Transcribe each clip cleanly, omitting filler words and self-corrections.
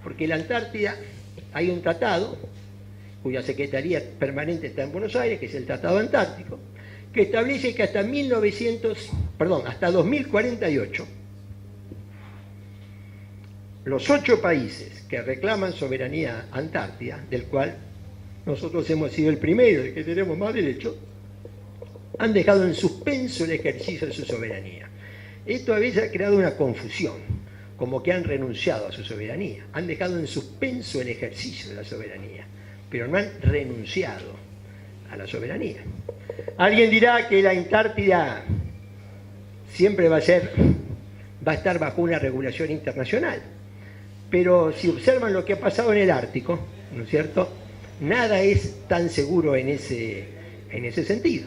porque la Antártida hay un tratado, cuya Secretaría Permanente está en Buenos Aires, que es el Tratado Antártico, que establece que hasta 2048, los 8 países que reclaman soberanía antártida, del cual nosotros hemos sido el primero, el que tenemos más derecho, han dejado en suspenso el ejercicio de su soberanía. Esto a veces ha creado una confusión, como que han renunciado a su soberanía, han dejado en suspenso el ejercicio de la soberanía, pero no han renunciado a la soberanía. Alguien dirá que la Antártida siempre va a estar bajo una regulación internacional, pero si observan lo que ha pasado en el Ártico, ¿no es cierto?, nada es tan seguro en ese sentido,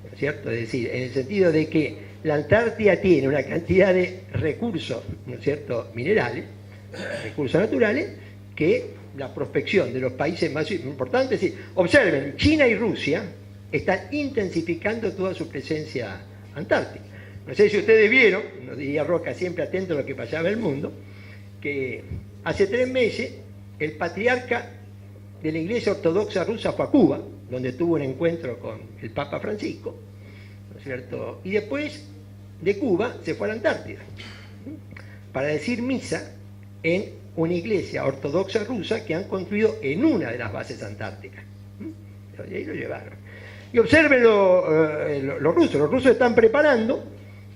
¿no es cierto? Es decir, en el sentido de que la Antártida tiene una cantidad de recursos, ¿no es cierto?, minerales, recursos naturales, que la prospección de los países más importantes, es decir, observen, China y Rusia están intensificando toda su presencia antártica. No sé si ustedes vieron, nos diría Roca siempre atento a lo que pasaba en el mundo, que hace 3 meses el patriarca de la Iglesia Ortodoxa Rusa fue a Cuba, donde tuvo un encuentro con el Papa Francisco, ¿no es cierto? Y después de Cuba se fue a la Antártida para decir misa en una iglesia ortodoxa rusa que han construido en una de las bases antárticas. Y ahí lo llevaron. Y observen los rusos están preparando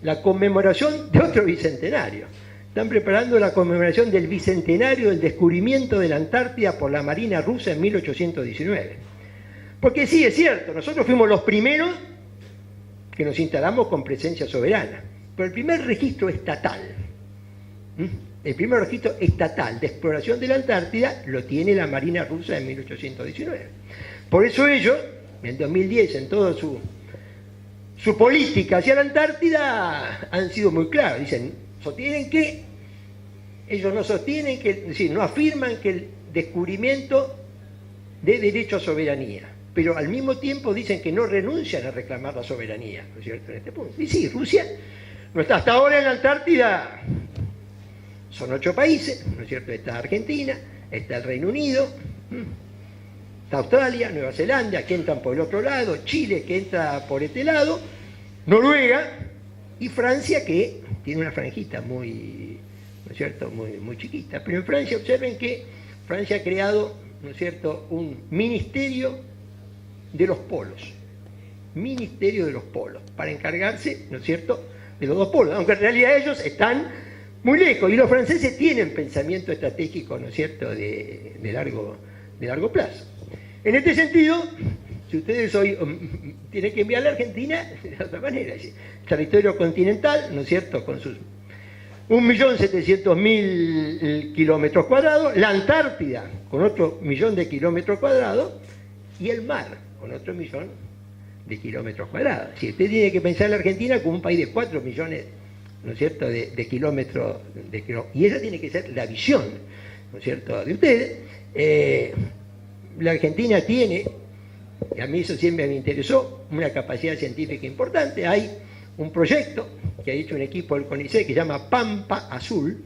la conmemoración de otro bicentenario. Están preparando la conmemoración del bicentenario del descubrimiento de la Antártida por la Marina rusa en 1819. Porque sí, es cierto, nosotros fuimos los primeros que nos instalamos con presencia soberana. Pero el primer registro estatal, el primer registro estatal de exploración de la Antártida lo tiene la Marina rusa en 1819. Por eso ellos, en 2010, en toda su política hacia la Antártida, han sido muy claros. Dicen, ellos no sostienen que, es decir, no afirman que el descubrimiento dé derecho a soberanía, pero al mismo tiempo dicen que no renuncian a reclamar la soberanía, ¿no es cierto?, en este punto. Y sí, Rusia no está hasta ahora en la Antártida. Son 8 países, ¿no es cierto? Está Argentina, está el Reino Unido, está Australia, Nueva Zelanda, que entran por el otro lado, Chile, que entra por este lado, Noruega y Francia, que tiene una franjita muy, ¿no es cierto?, muy chiquita. Pero en Francia, observen que Francia ha creado, ¿no es cierto?, un ministerio de los polos, para encargarse, ¿no es cierto?, de los 2 polos, aunque en realidad ellos están muy lejos, y los franceses tienen pensamiento estratégico, ¿no es cierto?, de largo plazo. En este sentido, si ustedes hoy tienen que enviar a la Argentina, de otra manera, es decir, territorio continental, ¿no es cierto?, con sus 1.700.000 kilómetros cuadrados, la Antártida con otro 1.000.000 de kilómetros cuadrados, y el mar con otro 1.000.000 de kilómetros cuadrados. Si usted tiene que pensar en la Argentina como un país de 4 millones, ¿no es cierto?, de kilómetros, y esa tiene que ser la visión, ¿no es cierto?, de ustedes. La Argentina tiene, y a mí eso siempre me interesó, una capacidad científica importante. Hay un proyecto que ha hecho un equipo del CONICET que se llama Pampa Azul,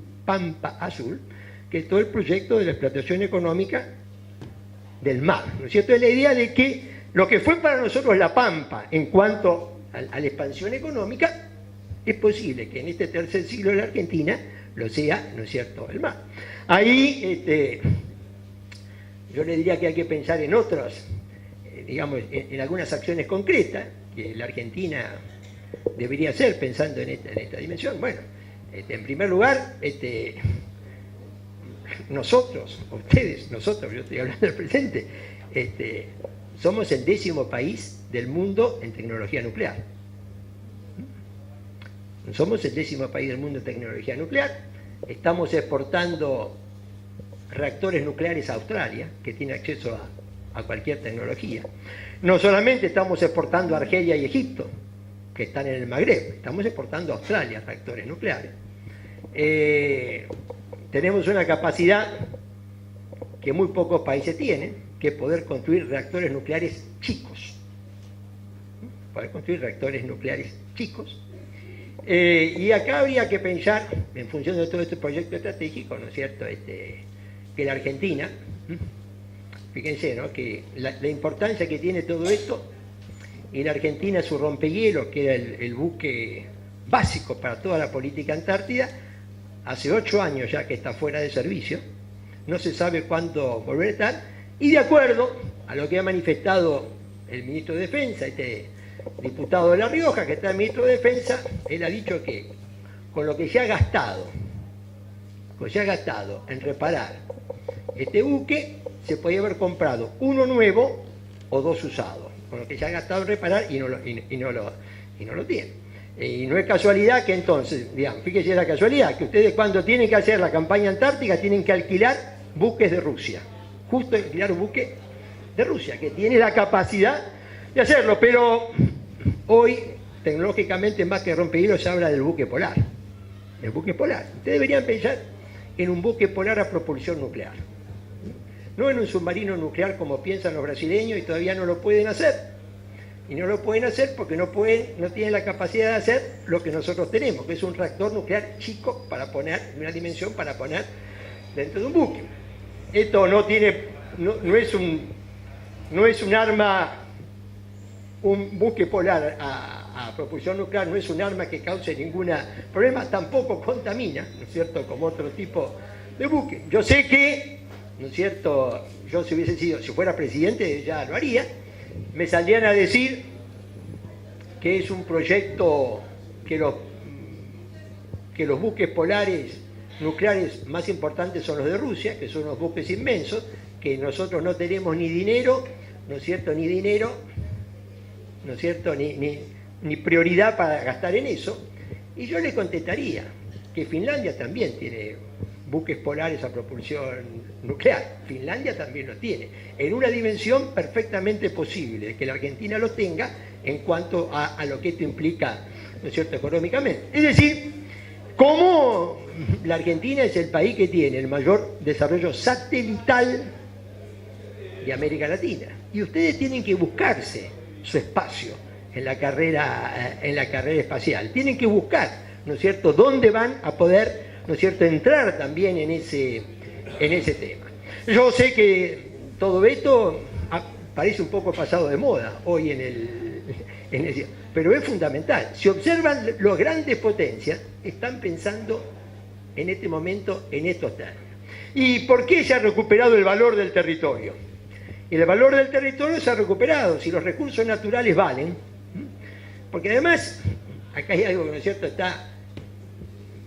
que es todo el proyecto de la explotación económica del mar, ¿no es cierto? Es la idea de que lo que fue para nosotros la Pampa en cuanto a la expansión económica, es posible que en este tercer siglo de la Argentina lo sea, ¿no es cierto?, el mar. Ahí yo le diría que hay que pensar en otras, digamos, en algunas acciones concretas que la Argentina debería hacer pensando en esta dimensión. Bueno, en primer lugar, nosotros, yo estoy hablando del presente, somos el 10º país del mundo en tecnología nuclear. Somos el 10º país del mundo en tecnología nuclear. Estamos exportando reactores nucleares a Australia, que tiene acceso a cualquier tecnología. No solamente estamos exportando a Argelia y Egipto, que están en el Magreb, estamos exportando a Australia reactores nucleares. Tenemos una capacidad que muy pocos países tienen, que es poder construir reactores nucleares chicos. Y acá habría que pensar, en función de todo este proyecto estratégico, ¿no es cierto?, que la Argentina, fíjense, ¿no?, que la importancia que tiene todo esto, y la Argentina su rompehielos, que era el buque básico para toda la política antártida, hace 8 años ya que está fuera de servicio, no se sabe cuándo volverá a estar, y de acuerdo a lo que ha manifestado el ministro de Defensa, este diputado de La Rioja, que está el ministro de Defensa, él ha dicho que con lo que se ha gastado en reparar este buque, se podía haber comprado uno nuevo o 2 usados, con lo que se ha gastado en reparar y no lo tiene. Y no es casualidad que entonces, digamos, fíjese la casualidad, que ustedes cuando tienen que hacer la campaña antártica tienen que alquilar buques de Rusia, justo alquilar un buque de Rusia, que tiene la capacidad de hacerlo, pero hoy, tecnológicamente, más que rompehielos, se habla del buque polar. El buque polar. Ustedes deberían pensar en un buque polar a propulsión nuclear. No en un submarino nuclear como piensan los brasileños y todavía no lo pueden hacer. Y no lo pueden hacer porque no tienen la capacidad de hacer lo que nosotros tenemos, que es un reactor nuclear chico para poner, de una dimensión para poner dentro de un buque. Esto no es un arma, un buque polar a propulsión nuclear no es un arma que cause ningún problema, tampoco contamina, ¿no es cierto?, como otro tipo de buque. Yo sé que, ¿no es cierto?, yo si fuera presidente ya lo haría, me saldrían a decir que es un proyecto que los buques polares nucleares más importantes son los de Rusia, que son unos buques inmensos, que nosotros no tenemos ni dinero, ¿no es cierto?, ni prioridad para gastar en eso. Y yo le contestaría que Finlandia también tiene buques polares a propulsión nuclear. Finlandia también lo tiene, en una dimensión perfectamente posible de que la Argentina lo tenga en cuanto a lo que esto implica, ¿no es cierto?, económicamente. Es decir, cómo la Argentina es el país que tiene el mayor desarrollo satelital de América Latina. Y ustedes tienen que buscarse su espacio en la carrera espacial. Tienen que buscar, ¿no es cierto?, dónde van a poder, ¿no es cierto?, entrar también en ese tema. Yo sé que todo esto parece un poco pasado de moda hoy pero es fundamental. Si observan, las grandes potencias están pensando en este momento en estos términos. ¿Y por qué se ha recuperado el valor del territorio? Y el valor del territorio se ha recuperado si los recursos naturales valen, porque además, acá hay algo que, ¿no es cierto?,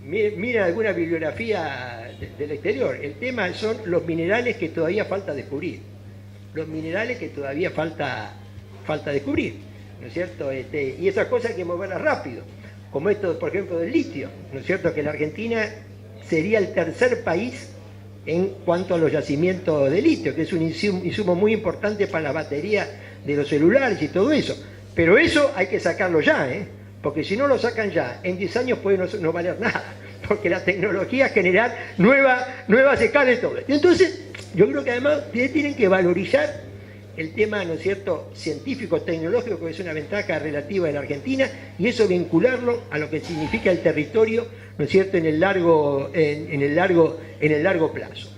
mira alguna bibliografía del exterior, el tema son los minerales que todavía falta descubrir, descubrir, ¿no es cierto?, y esas cosas hay que moverlas rápido, como esto, por ejemplo, del litio, ¿no es cierto?, que la Argentina sería el tercer país en cuanto a los yacimientos de litio, que es un insumo muy importante para la batería de los celulares y todo eso. Pero eso hay que sacarlo ya, porque si no lo sacan ya, en 10 años puede no valer nada, porque la tecnología generar nuevas escalas y todo. Entonces, yo creo que además tienen que valorizar el tema, ¿no es cierto?, científico, tecnológico, que es una ventaja relativa de la Argentina, y eso vincularlo a lo que significa el territorio, ¿no es cierto?, en el largo plazo.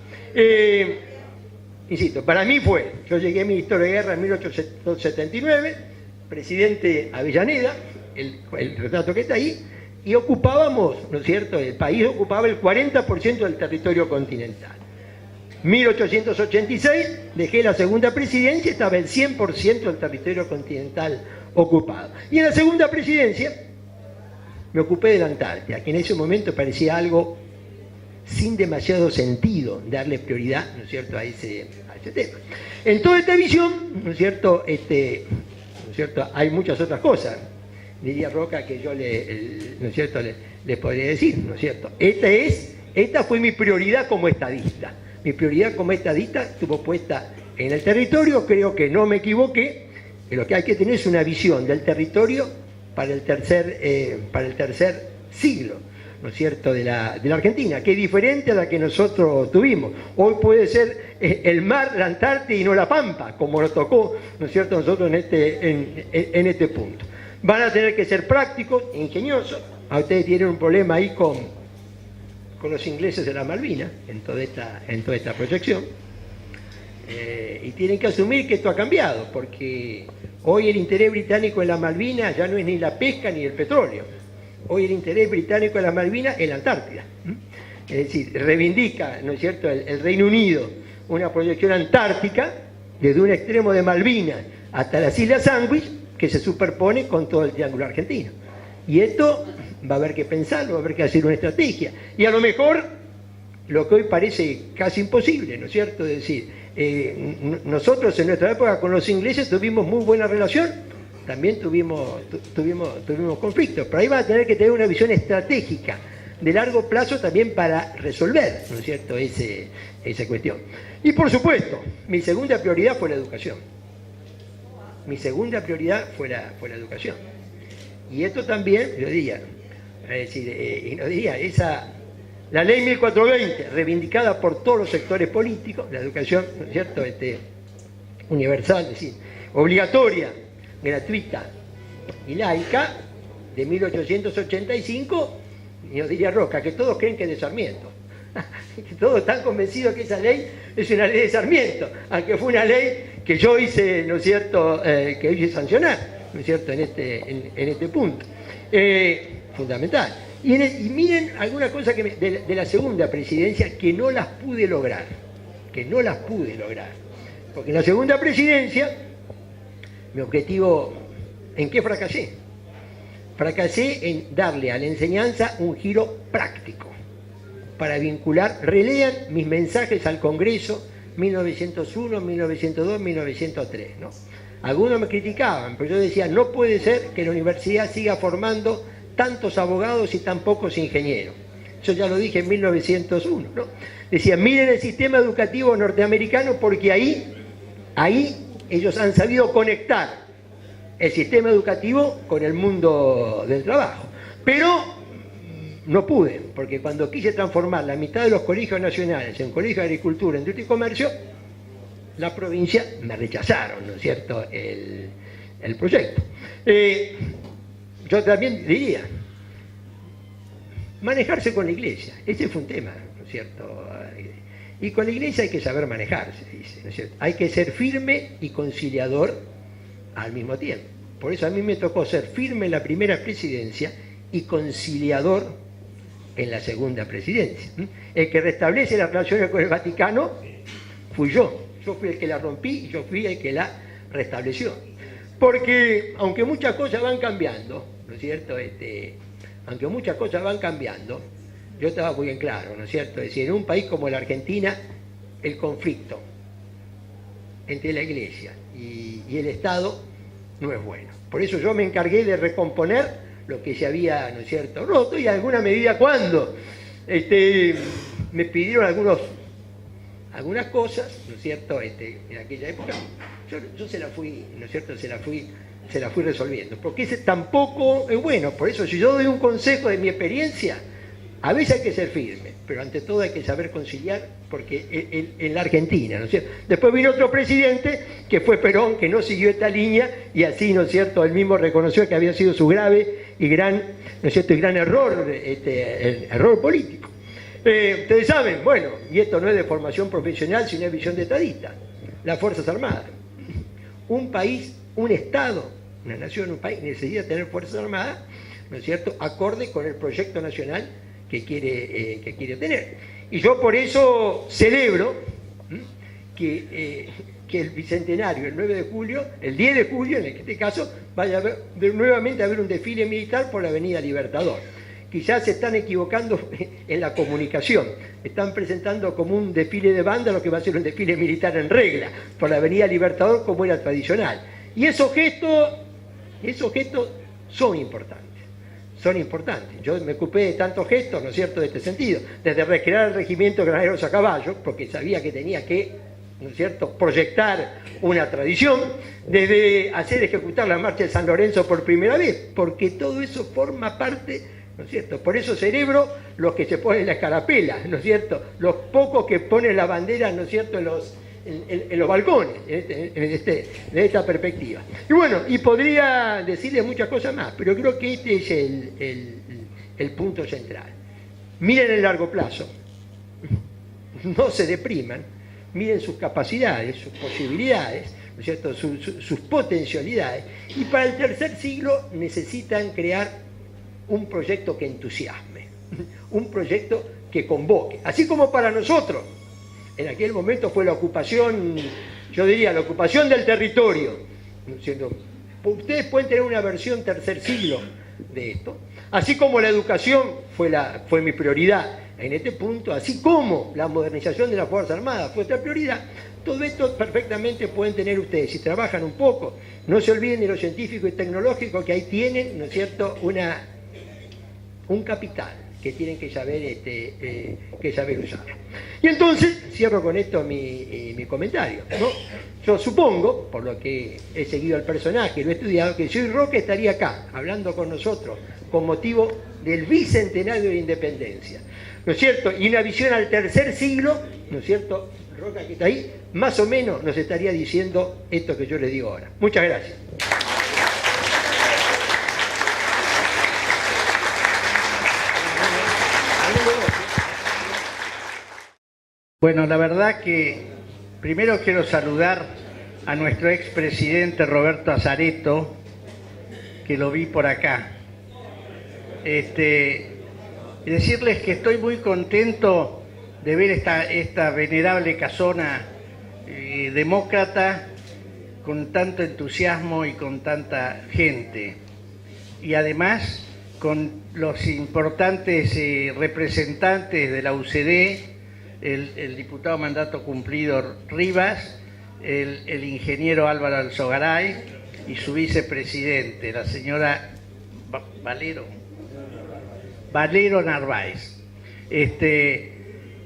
Insisto, para mí yo llegué a mi historia de guerra en 1879, presidente Avellaneda, el retrato que está ahí, y ocupábamos, ¿no es cierto?, el país ocupaba el 40% del territorio continental. 1886 dejé la segunda presidencia, estaba el 100% del territorio continental ocupado. Y en la segunda presidencia me ocupé de la Antártida, que en ese momento parecía algo sin demasiado sentido darle prioridad, ¿no es cierto?, a ese tema. En toda esta visión, ¿no es cierto?, hay muchas otras cosas, diría Roca, que yo ¿no es cierto?, les podría decir, ¿no es cierto? Esta fue mi prioridad como estadista. Mi prioridad como estadista estuvo puesta en el territorio, creo que no me equivoqué, que lo que hay que tener es una visión del territorio para el tercer siglo, ¿no es cierto?, de la Argentina, que es diferente a la que nosotros tuvimos. Hoy puede ser el mar, la Antártida y no la Pampa, como nos tocó, ¿no es cierto?, nosotros en este punto. Van a tener que ser prácticos, ingeniosos. A ustedes tienen un problema ahí con con los ingleses de la Malvinas en toda esta proyección, y tienen que asumir que esto ha cambiado, porque hoy el interés británico en la Malvinas ya no es ni la pesca ni el petróleo. Hoy el interés británico en la Malvinas es la Antártida. Es decir, reivindica, ¿no es cierto?, el Reino Unido una proyección antártica desde un extremo de Malvinas hasta las Islas Sandwich, que se superpone con todo el triángulo argentino. Y esto va a haber que pensarlo, va a haber que hacer una estrategia. Y a lo mejor, lo que hoy parece casi imposible, ¿no es cierto?, es decir, nosotros en nuestra época con los ingleses tuvimos muy buena relación, también tuvimos conflictos, pero ahí va a tener que tener una visión estratégica de largo plazo también para resolver, ¿no es cierto?, esa cuestión. Y por supuesto, mi segunda prioridad fue la educación. Mi segunda prioridad fue la educación. Y esto también, lo diría, es decir, la ley 1420, reivindicada por todos los sectores políticos, la educación, ¿no es cierto?, universal, es decir, obligatoria, gratuita y laica, de 1885, y nos diría Roca, que todos creen que es de Sarmiento. Que todos están convencidos que esa ley es una ley de Sarmiento, aunque fue una ley que yo hice, ¿no es cierto?, que hice sancionar, ¿no es cierto?, en este punto. Fundamental. Y miren alguna cosa de la segunda presidencia que no las pude lograr. Porque en la segunda presidencia, mi objetivo, ¿en qué fracasé? Fracasé en darle a la enseñanza un giro práctico, para vincular, relean mis mensajes al Congreso 1901, 1902, 1903, ¿no? Algunos me criticaban, pero yo decía, no puede ser que la universidad siga formando tantos abogados y tan pocos ingenieros. Eso ya lo dije en 1901, ¿no? Decía, miren el sistema educativo norteamericano, porque ahí ellos han sabido conectar el sistema educativo con el mundo del trabajo. Pero no pude, porque cuando quise transformar la mitad de los colegios nacionales en colegios de agricultura, industria y comercio, la provincia me rechazaron, ¿no es cierto?, el proyecto. Yo también diría, manejarse con la iglesia, ese fue un tema, ¿no es cierto?, y con la iglesia hay que saber manejarse, dice, ¿no es cierto?, hay que ser firme y conciliador al mismo tiempo. Por eso a mí me tocó ser firme en la primera presidencia y conciliador en la segunda presidencia. El que restablece las relaciones con el Vaticano fui yo. Yo fui el que la rompí y yo fui el que la restableció. Porque aunque muchas cosas van cambiando, ¿no es cierto?, aunque muchas cosas van cambiando, yo estaba muy en claro, ¿no es cierto?, es decir, en un país como la Argentina, el conflicto entre la Iglesia y el Estado no es bueno. Por eso yo me encargué de recomponer lo que se había, ¿no es cierto?, roto, y en alguna medida cuando me pidieron algunas cosas, ¿no es cierto?, en aquella época, yo se la fui, ¿no es cierto?, se la fui resolviendo, porque ese tampoco es bueno. Por eso, si yo doy un consejo de mi experiencia, a veces hay que ser firme, pero ante todo hay que saber conciliar, porque en la Argentina, ¿no es cierto?, después vino otro presidente, que fue Perón, que no siguió esta línea, y así, ¿no es cierto?, él mismo reconoció que había sido su grave y gran, ¿no es cierto?, y gran error, el error político. Ustedes saben, bueno, y esto no es de formación profesional, sino de visión de estadista, las Fuerzas Armadas. Un país, un Estado, una nación, un país necesita tener Fuerzas Armadas, ¿no es cierto?, acorde con el proyecto nacional que quiere tener. Y yo por eso celebro que el bicentenario, el 9 de julio, el 10 de julio, en este caso, vaya nuevamente a haber un desfile militar por la Avenida Libertador. Quizás se están equivocando en la comunicación, están presentando como un desfile de banda lo que va a ser un desfile militar en regla, por la Avenida Libertador como era tradicional. Y esos gestos son importantes. Yo me ocupé de tantos gestos, ¿no es cierto?, de este sentido, desde recrear el regimiento de granaderos a caballo, porque sabía que tenía que, ¿no es cierto?, proyectar una tradición, desde hacer ejecutar la marcha de San Lorenzo por primera vez, porque todo eso forma parte, ¿no es cierto? Por eso celebro los que se ponen la escarapela, ¿no es cierto?, los pocos que ponen la bandera, ¿no es cierto?, en los balcones, de esta perspectiva. Y bueno, y podría decirle muchas cosas más, pero creo que este es el punto central. Miren el largo plazo, no se depriman, miren sus capacidades, sus posibilidades, ¿no es cierto? Sus potencialidades, y para el tercer siglo necesitan crear un proyecto que entusiasme, un proyecto que convoque, así como para nosotros. En aquel momento fue la ocupación, yo diría, la ocupación del territorio, ¿no es cierto? Ustedes pueden tener una versión tercer siglo de esto, así como la educación fue mi prioridad en este punto, así como la modernización de las Fuerzas Armadas fue otra prioridad. Todo esto perfectamente pueden tener ustedes, si trabajan un poco. No se olviden de lo científico y tecnológico, que ahí tienen, ¿no es cierto?, un capital que tienen que saber usar. Y entonces, cierro con esto mi comentario, ¿no? Yo supongo, por lo que he seguido al personaje, lo he estudiado, que si hoy Roque estaría acá, hablando con nosotros, con motivo del bicentenario de la independencia, ¿no es cierto? Y una visión al tercer siglo, ¿no es cierto? Roca, que está ahí, más o menos nos estaría diciendo esto que yo les digo ahora. Muchas gracias. Bueno, la verdad que primero quiero saludar a nuestro expresidente Roberto Azareto, que lo vi por acá. Y decirles que estoy muy contento de ver esta venerable casona demócrata con tanto entusiasmo y con tanta gente. Y además con los importantes representantes de la UCD, el diputado mandato cumplido Rivas, el ingeniero Álvaro Alzogaray y su vicepresidente, la señora Valero Narváez.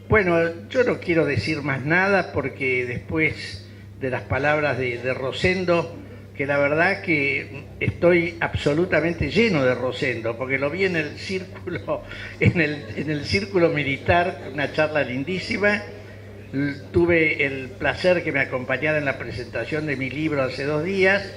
Bueno, yo no quiero decir más nada porque después de las palabras de Rosendo, que la verdad que estoy absolutamente lleno de Rosendo, porque lo vi en el círculo, en el círculo militar, una charla lindísima. Tuve el placer que me acompañara en la presentación de mi libro hace 2 días.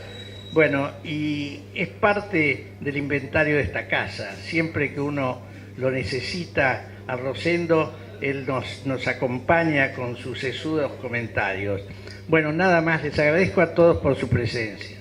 Bueno, y es parte del inventario de esta casa. Siempre que uno lo necesita a Rosendo, él nos acompaña con sus sesudos comentarios. Bueno, nada más, les agradezco a todos por su presencia.